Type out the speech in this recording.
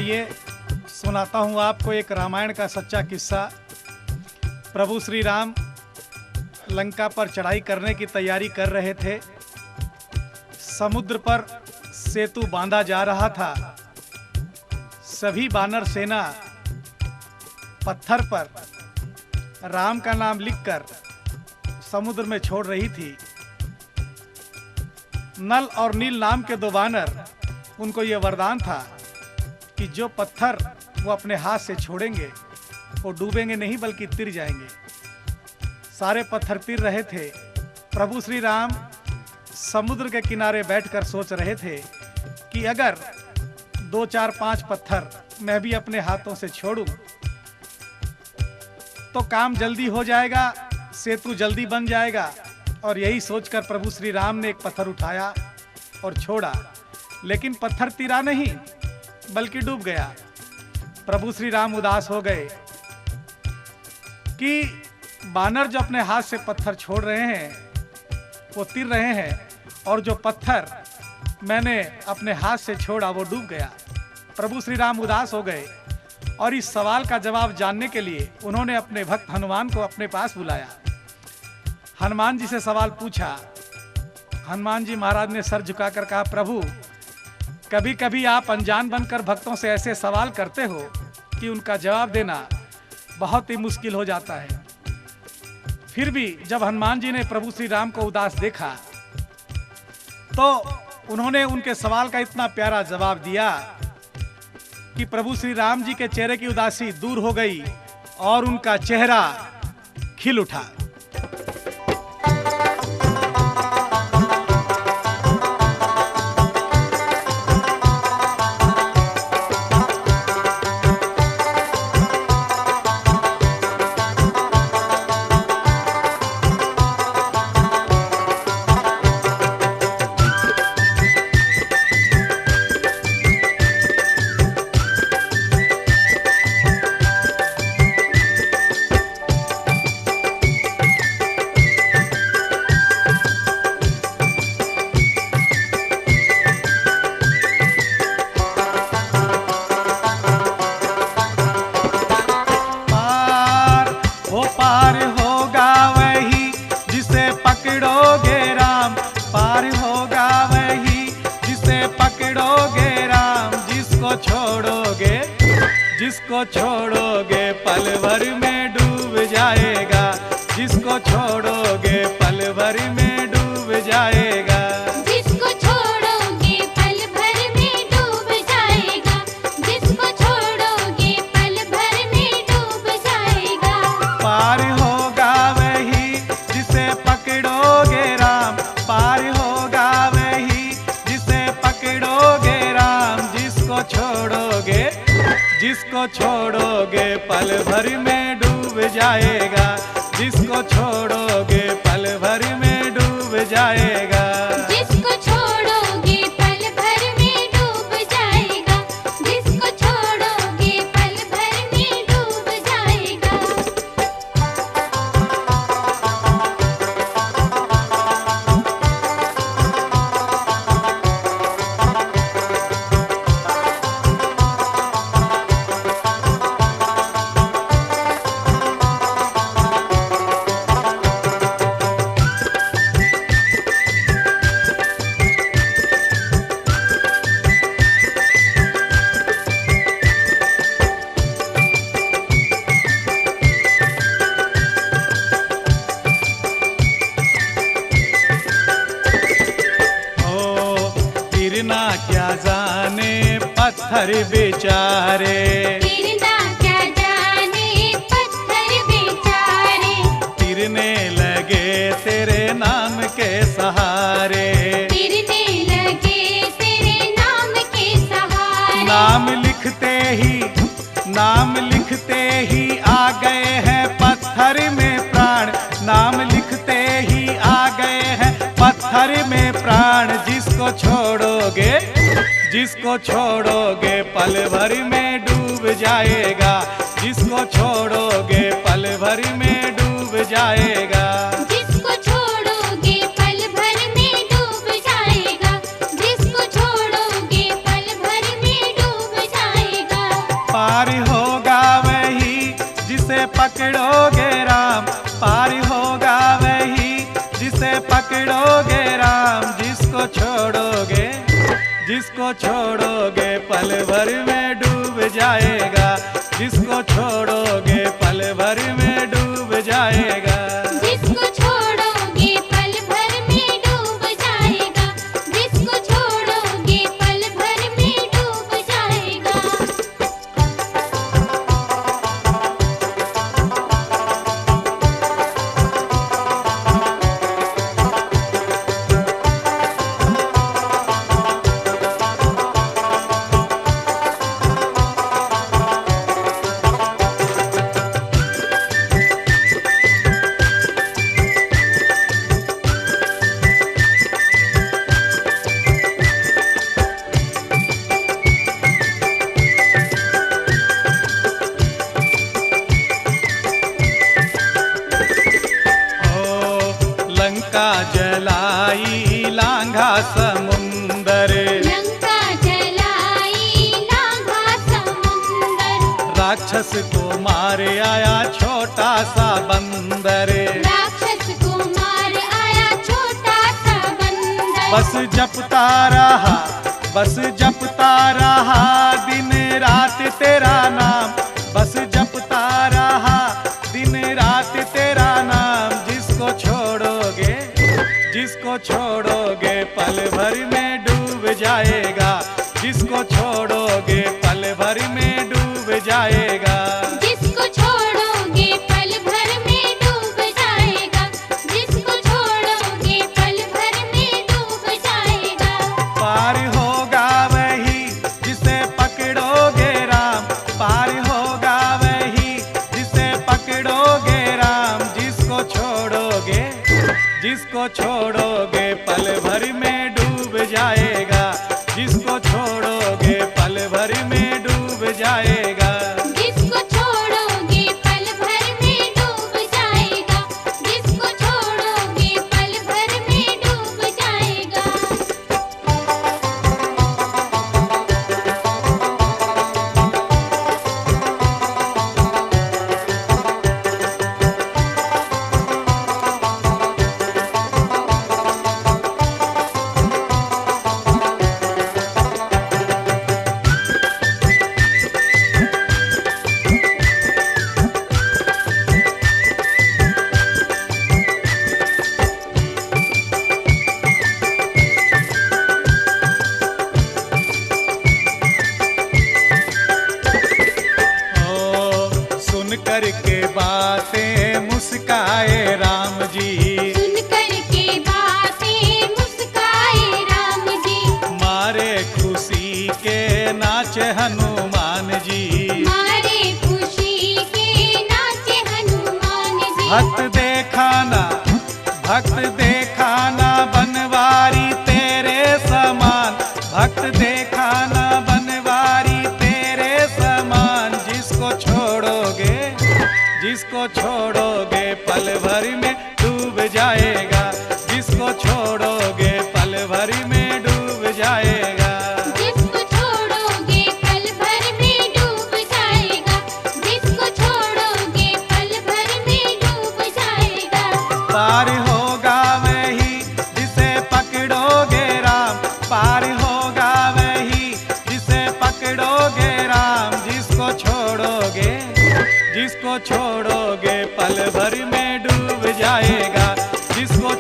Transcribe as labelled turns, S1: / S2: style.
S1: आइए सुनाता हूँ आपको एक रामायण का सच्चा किस्सा। प्रभु श्री राम लंका पर चढ़ाई करने की तैयारी कर रहे थे। समुद्र पर सेतु बांधा जा रहा था। सभी वानर सेना पत्थर पर राम का नाम लिखकर समुद्र में छोड़ रही थी। नल और नील नाम के दो वानर, उनको यह वरदान था कि जो पत्थर वो अपने हाथ से छोड़ेंगे वो डूबेंगे नहीं बल्कि तिर जाएंगे। सारे पत्थर तिर रहे थे। प्रभु श्री राम समुद्र के किनारे बैठकर सोच रहे थे कि अगर 2, 4, 5 पत्थर मैं भी अपने हाथों से छोड़ूं तो काम जल्दी हो जाएगा, सेतु जल्दी बन जाएगा। और यही सोचकर प्रभु श्री राम ने एक पत्थर उठाया और छोड़ा, लेकिन पत्थर तिरा नहीं बल्कि डूब गया। प्रभु श्री राम उदास हो गए कि वानर जो अपने हाथ से पत्थर छोड़ रहे हैं वो तिर रहे हैं, और जो पत्थर मैंने अपने हाथ से छोड़ा वो डूब गया। प्रभु श्री राम उदास हो गए और इस सवाल का जवाब जानने के लिए उन्होंने अपने भक्त हनुमान को अपने पास बुलाया। हनुमान जी से सवाल पूछा। हनुमान जी महाराज ने सर झुकाकर कहा, प्रभु कभी कभी आप अनजान बनकर भक्तों से ऐसे सवाल करते हो कि उनका जवाब देना बहुत ही मुश्किल हो जाता है। फिर भी जब हनुमान जी ने प्रभु श्री राम को उदास देखा तो उन्होंने उनके सवाल का इतना प्यारा जवाब दिया कि प्रभु श्री राम जी के चेहरे की उदासी दूर हो गई और उनका चेहरा खिल उठा। पार होगा वही जिसे पकड़ोगे राम, पार होगा वही जिसे पकड़ोगे राम। जिसको छोड़ोगे पल भर में डूब जाएगा, जिसको छोड़ोगे पल भर में डूब जाएगा।
S2: जिसको छोड़ोगे पल भर में डूब जाएगा, जिसको छोड़ोगे पल भर में डूब जाएगा।
S1: पार होगा वही जिसे पकड़ोगे राम, पार होगा वही जिसे पकड़ोगे राम। जिसको छोड़ोगे पल भर में डूब जाएगा, जिसको छोड़ोगे पल भर में डूब जाएगा।
S2: जिसको छोड़ोगे पल भर में डूब जाएगा, जिसको छोड़ोगे पल भर में डूब जाएगा।
S1: क्या जाने पत्थर बेचारे,
S2: तिरना क्या जाने पत्थर बेचारे।
S1: तिरने लगे तेरे नाम के सहारे,
S2: तिरने लगे तेरे नाम के सहारे।
S1: नाम लिखते ही आ गए हैं पत्थर में प्राण, नाम लिखते ही आ गए हैं पत्थर में प्राण। जिसको छोड़ोगे पल भर में डूब जाएगा, जिसको छोड़ोगे पल भर में डूब जाएगा।
S2: जिसको छोड़ोगे पल भर में डूब जाएगा, जिसको छोड़ोगे पल भर में डूब जाएगा।
S1: जिसको छोड़ोगे पल भर में डूब जाएगा, जिसको छोड़ोगे पल भर में डूब जाएगा।
S2: जिसको छोड़ोगे पल भर में डूब जाएगा, जिसको छोड़ोगे पल भर में डूब जाएगा।
S1: लंका जलाई लांघा समुंदर,
S2: लंका जलाई लांघा समुंदर।
S1: राक्षस को मारे आया छोटा सा बंदर,
S2: राक्षस को मार आया छोटा सा बंदर।
S1: बस जपता रहा, बस जपता रहा दिन रात तेरा नाम, बस जपता रहा दिन रात तेरा नाम। जिसको छोड़ोगे, जिसको छोड़ोगे पल भर में डूब जाएगा, जिसको छोड़ोगे पल भर में डूब जाएगा।
S2: जिसको छोड़ोगे पल भर में डूब जाएगा, जिसको छोड़ोगे पल भर में डूब जाएगा।
S1: पार होगा वही जिसे पकड़ोगे राम, पार होगा वही जिसे पकड़ोगे राम। जिसको छोड़ोगे, जिसको छोड़ोगे पल भर में डूब जाएगा, जिसको छोड़ोगे पल भर में डूब जाएगा।
S2: जिसको छोड़ोगे पल भर में डूब जाएगा, जिसको छोड़ोगे पल भर में डूब जाएगा।
S1: सुन करके बातें मुस्काए राम जी,
S2: सुन करके बातें मुस्काए राम जी।
S1: मारे खुशी के नाचे हनुमान जी,
S2: मारे खुशी के नाचे हनुमान जी।
S1: भक्त देखाना, भक्त देखाना बनवारी तेरे समान, भक्त देखाना बनवारी तेरे समान। जिसको छोड़ोगे, जिसको छोड़ोगे पल भर में डूब जाएगा, जिसको छोड़ोगे पल भर में डूब जाएगा।
S2: जिसको छोड़ोगे पल भर में डूब जाएगा, जिसको छोड़ोगे पल भर में डूब जाएगा।
S1: पार होगा वही जिसे पकड़ोगे राम, पार होगा वही जिसे पकड़ोगे राम। जिसको छोड़ोगे, जिसको छोड़ोगे पल भर में डूब जाएगा, जिसको